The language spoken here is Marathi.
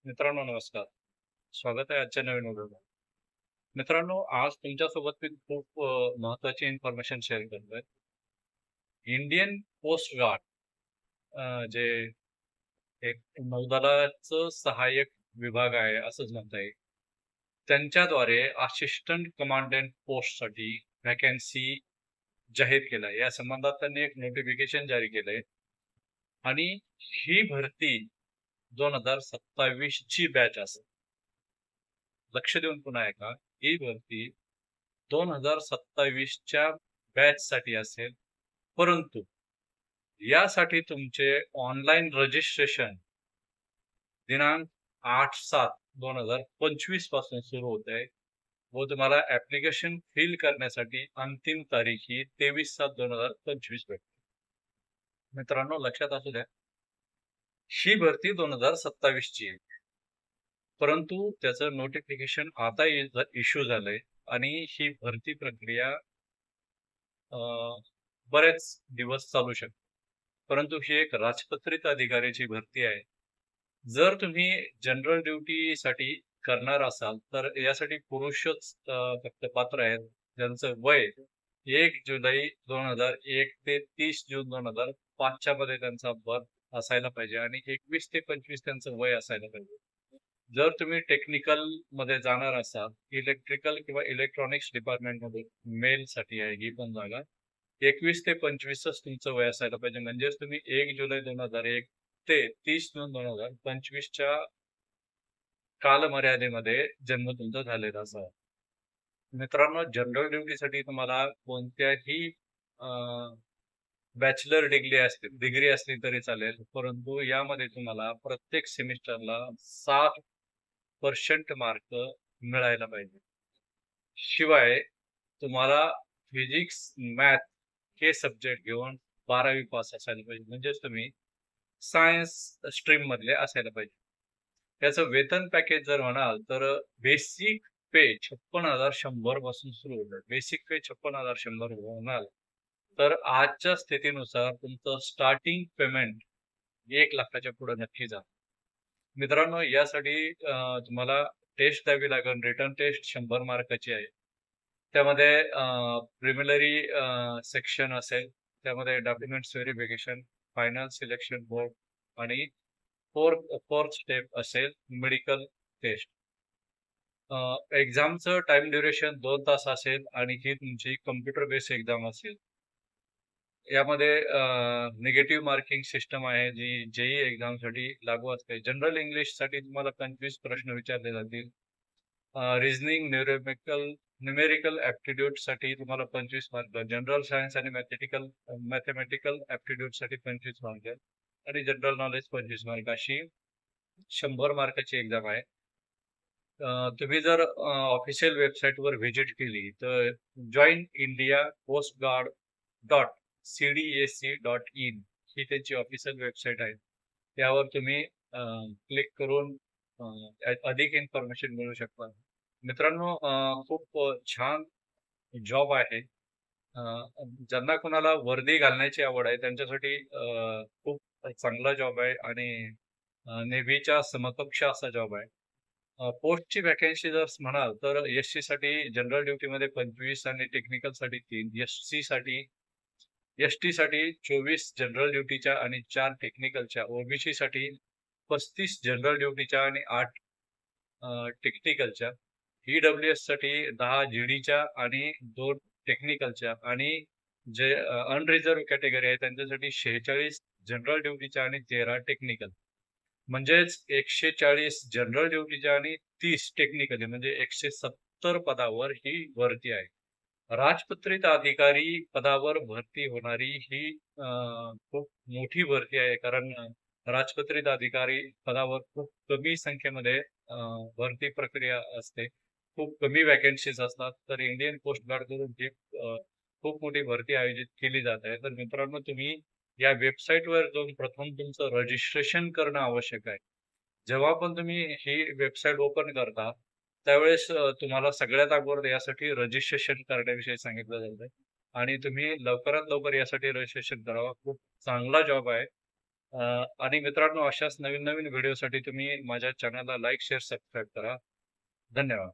मित्रांनो नमस्कार. स्वागत आहे आजच्या नवीन व्हिडिओला. मित्रांनो आज तुमच्यासोबत मी खूप महत्त्वाची इन्फॉर्मेशन शेअर करतोय. इंडियन कोस्ट गार्ड जे एक नौदलाचं सहाय्यक विभाग आहे असंच म्हणता येईल. त्यांच्याद्वारे असिस्टंट कमांडंट पोस्टसाठी व्हॅकन्सी जाहीर केला. या संबंधात त्यांनी एक नोटिफिकेशन जारी केलंय आणि ही भरती 2027 ची बॅच असेल. लक्ष देऊन पुन्हा ऐका, ही भरती 2027च्या बॅच साठी असेल, परंतु यासाठी तुमचे ऑनलाईन रजिस्ट्रेशन दिनांक 8/7/2025 पासून सुरू होत आहे व तुम्हाला ऍप्लिकेशन फिल करण्यासाठी अंतिम तारीख ही 23/7/2025 भेटते. मित्रांनो लक्षात असू द्या, ही भरती 2027 ची आहे, परंतु त्याचं नोटिफिकेशन आता इश्यू झालंय आणि ही भरती प्रक्रिया बरेच दिवस चालू शकते. परंतु ही एक राजपत्रित अधिकाऱ्याची भरती आहे. जर तुम्ही जनरल ड्युटीसाठी करणार असाल तर यासाठी पुरुषच फक्त पात्र आहेत, ज्यांचं वय 1 जुलै 2001 ते 30 जून 2005 मध्ये त्यांचा बर्थ असायला पाहिजे आणि 21 ते 25 त्यांचं वय असायला पाहिजे. जर तुम्ही टेक्निकल मध्ये जाणार असाल, इलेक्ट्रिकल किंवा इलेक्ट्रॉनिक्स डिपार्टमेंट मध्ये मेल साठी आहे ही पण जागा, 21 ते 25च तुमचं वय असायला पाहिजे. म्हणजेच तुम्ही 1 जुलै 2001 ते 30 जून 2025च्या कालमर्यादेमध्ये जन्म तुमचा झालेला असावा. मित्रांनो जनरल ड्युटीसाठी तुम्हाला कोणत्याही बॅचलर डिग्री असली तरी चालेल, परंतु यामध्ये तुम्हाला प्रत्येक सेमिस्टरला 60% मार्क मिळायला पाहिजे. शिवाय तुम्हाला फिजिक्स मॅथ हे सब्जेक्ट घेऊन 12वी पास असायला पाहिजे. म्हणजेच तुम्ही सायन्स स्ट्रीम मधले असायला पाहिजे. त्याचं वेतन पॅकेज जर म्हणाल तर बेसिक पे 56,100 पासून सुरू होतं. बेसिक पे 56,100 म्हणाल तर आजच्या स्थितीनुसार तुमचं स्टार्टिंग पेमेंट 1 लाखाच्या पुढे नक्की जा. मित्रांनो यासाठी तुम्हाला टेस्ट द्यावी लागेल. रिटर्न टेस्ट 100 मार्काची आहे. त्यामध्ये प्रिलिमिनरी सेक्शन असेल, त्यामध्ये documents verification, final selection board आणि फोर्थ स्टेप असेल मेडिकल टेस्ट. एक्झामचं टाइम ड्युरेशन 2 तास असेल आणि ही तुमची कम्प्युटर बेस्ड एक्झाम असेल. यामध्ये निगेटिव्ह मार्किंग सिस्टम आहे जी जेई एक्झामसाठी लागू असते. जनरल इंग्लिश साठी तुम्हाला 25 प्रश्न विचारले जातील. रिझनिंग न्यूमेरिकल ऍप्टिट्यूड साठी तुम्हाला 25 मार्क, जनरल सायन्स आणि मॅथमॅटिकल ऍप्टिट्यूड साठी 25 मार्क आणि जनरल नॉलेज 25 मार्क, अशी 100 मार्काची एक्झाम आहे. तुम्ही जर ऑफिशियल वेबसाईटवर व्हिजिट केली तर join India coast guard .cdac.in ही त्यांची ऑफिशियल वेबसाईट आहे. त्यावर तुम्ही क्लिक करून अधिक इन्फॉर्मेशन मिळू शकता. मित्रांनो खूप छान जॉब आहे. ज्यांना कोणाला वर्दी घालण्याची आवड आहे त्यांच्यासाठी खूप चांगला जॉब आहे आणि नेव्हीच्या समकक्ष असा जॉब आहे. पोस्टची व्हॅकन्सी जर म्हणाल तर एससी साठी जनरल ड्युटीमध्ये 25 आणि टेक्निकल साठी 3, एसटी साठी 24 जनरल ड्युटीच्या आणि 4 टेक्निकलच्या, ओबीसी साठी 35 जनरल ड्युटीच्या आणि 8 टेक्निकलच्या, ईडब्ल्यूएस साठी 10 जीडीच्या आणि 2 टेक्निकलच्या आणि जे अनरिझर्व कॅटेगरी आहे त्यांच्यासाठी 46 जनरल ड्युटीच्या आणि 13 टेक्निकल. म्हणजेच 140 जनरल ड्युटीच्या आणि 30 टेक्निकली, म्हणजे 170 पदावर ही भरती आहे. राजपत्रित अधिकारी पदावर भरती होणारी ही खूप मोठी भरती आहे, कारण राजपत्रित अधिकारी पदावर खूप कमी संख्येमध्ये भरती प्रक्रिया असते. खूप कमी वॅकन्सीज असतात. तर इंडियन कोस्ट गार्ड कडून ही खूप मोठी भरती आयोजित केली जात आहे. तर मित्रांनो तुम्ही या वेबसाईटवर जाऊन प्रथम तुमचं रजिस्ट्रेशन करणं आवश्यक आहे. जेव्हा पण तुम्ही ही वेबसाईट ओपन करता त्यावेळेस तुम्हाला सगळ्यात अगोदर यासाठी रजिस्ट्रेशन करण्याविषयी सांगितलं जातं आणि तुम्ही लवकरात लवकर यासाठी रजिस्ट्रेशन करावं. खूप चांगला जॉब आहे. आणि मित्रांनो, अशाच नवीन-नवीन व्हिडिओसाठी तुम्ही माझ्या चॅनलला लाईक, शेअर, सबस्क्राईब करा. धन्यवाद.